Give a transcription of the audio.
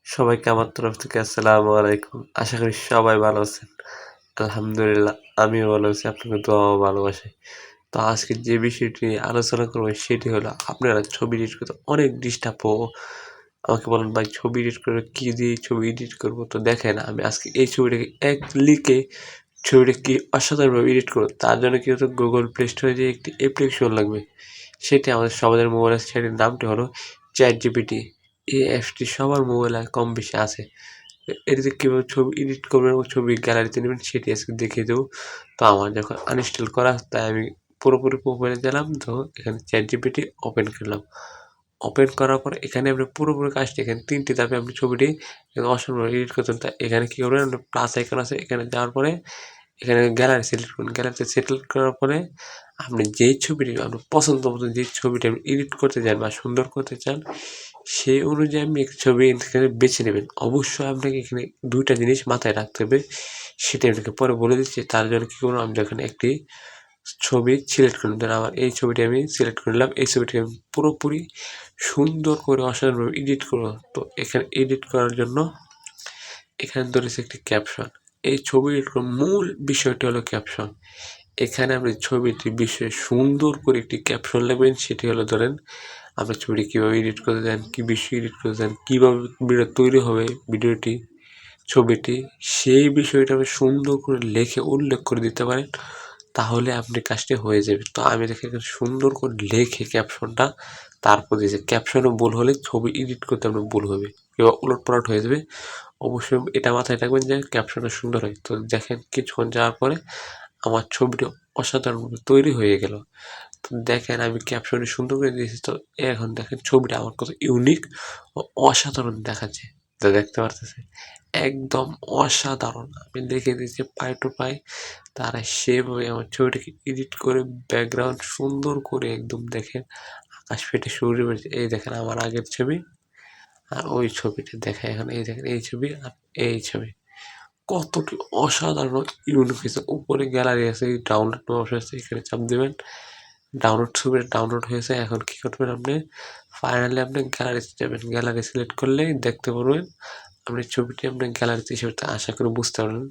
সবাইকে আমার তরফ থেকে আসসালামু আলাইকুম। আশা করি সবাই ভালো আছেন। আলহামদুলিল্লাহ আমিও ভালো আছি। আপনাদের দোয়া ও ভালোবাসায়। তো আজকে যে বিষয়টি নিয়ে আলোচনা করব সেটি হলো আপনারা ছবি এডিট করতে অনেক ডিস্টার্ব আমাকে বলেন ভাই ছবি এডিট করে কি দিয়ে ছবি এডিট করব? তো দেখেন আমি আজকে এই ছবিটাকে এক ক্লিকে ছবিটাকে অসাধারণভাবে এডিট করব। তার জন্য কি হতো Google Play Store এ যে একটি অ্যাপ্লিকেশন লাগবে। সেটি আমাদের সবাদের মোবাইলে আছে সেটির নামটি হলো ChatGPT। এই অ্যাপসটি সবার মোবাইলে কম বেশি আছে। এটাতে কীভাবে ছবি এডিট করবেন ও ছবি গ্যালারিতে নেবেন সেটি আজকে দেখিয়ে দেবো। তো আমার যখন আনইনস্টল করা তাই আমি পুরোপুরি প্রোফাইলে গেলাম তো এখানে ChatGPT ওপেন করলাম। ওপেন করার পর এখানে আপনি পুরোপুরি কাজটি এখানে ৩ টি ধাপে আপনি ছবিটি অসাধারণ এডিট করতে তা এখানে কী করবেন আপনার প্লাস আইকন আছে এখানে যাওয়ার পরে এখানে গ্যালারি সিলেক্ট করুন। গ্যালারিতে সিলেক্ট করার পরে আপনি যেই ছবিটি আপনার পছন্দ মতো যে ছবিটা আপনি এডিট করতে চান বা সুন্দর করতে চান সেই অনুযায়ী আপনি একটি ছবি এখানে বেছে নেবেন। অবশ্যই আপনাকে এখানে ২ টা জিনিস মাথায় রাখতে হবে। সেটা আপনাকে পরে বলে দিচ্ছি। তার জন্য কী করুন আপনি এখানে একটি ছবি সিলেক্ট করুন। ধরেন আমার এই ছবিটি আমি সিলেক্ট করে নিলাম। এই ছবিটিকে আমি পুরোপুরি সুন্দর করে অসাধারণভাবে এডিট করব। তো এখানে এডিট করার জন্য এখানে ধরেছে একটি ক্যাপশন। এই ছবির মূল বিষয়টি হলো ক্যাপশন। এখানে আপনি ছবিটির বিষয়ে সুন্দর করে একটি ক্যাপশন লিখবেন। সেটি হলো ধরেন আপনার ছবিটি কীভাবে এডিট করতে চান, কী বিষয়ে এডিট করতে চান, কীভাবে ভিডিও তৈরি হবে ভিডিওটি, ছবিটি সেই বিষয়টা আপনি সুন্দর করে লিখে উল্লেখ করে দিতে পারেন। তাহলে আপনি কাজটি হয়ে যাবে। তো আমি দেখে সুন্দর করে লিখে ক্যাপশনটা তারপর দিয়েছি। ক্যাপশনে ভুল হলে ছবি এডিট করতে আপনার ভুল হবে কিংবা উলটপালট হয়ে যাবে। অবশ্যই এটা মাথায় রাখবেন যে ক্যাপশনটা সুন্দর হয়। তো দেখেন কিছুক্ষণ যাওয়ার পরে আমার ছবিটি অসাধারণভাবে তৈরি হয়ে গেল। তো দেখেন আমি ক্যাপশনে সুন্দর করে দিয়েছি। তো এখন দেখেন ছবিটা আমার কত ইউনিক ও অসাধারণ দেখাচ্ছে। যা দেখতে পারতেছেন একদম অসাধারণ। আমি দেখে দিয়েছি পাই টু পাই তারা সেভাবে আমার ছবিটাকে এডিট করে ব্যাকগ্রাউন্ড সুন্দর করে একদম দেখেন আকাশ ফেটে সূর্য বেরিয়েছে। এই দেখেন আমার আগের ছবি আর ওই ছবিটা দেখা এখন এই দেখেন এই ছবি আর এই ছবি কতটি অসাধারণ ইউনিক হয়েছে। উপরে গ্যালারি আছে ডাউনলোড অপশন আছে এখানে চাপ দেবেন ডাউনলোড ছবিটা ডাউনলোড হয়েছে। এখন কী করবেন আপনি ফাইনালি আপনি গ্যালারিতে যাবেন। গ্যালারি সিলেক্ট করলেই দেখতে পারবেন আপনি ছবিটি আপনার গ্যালারিতে হিসেবে আশা করে বুঝতে পারবেন।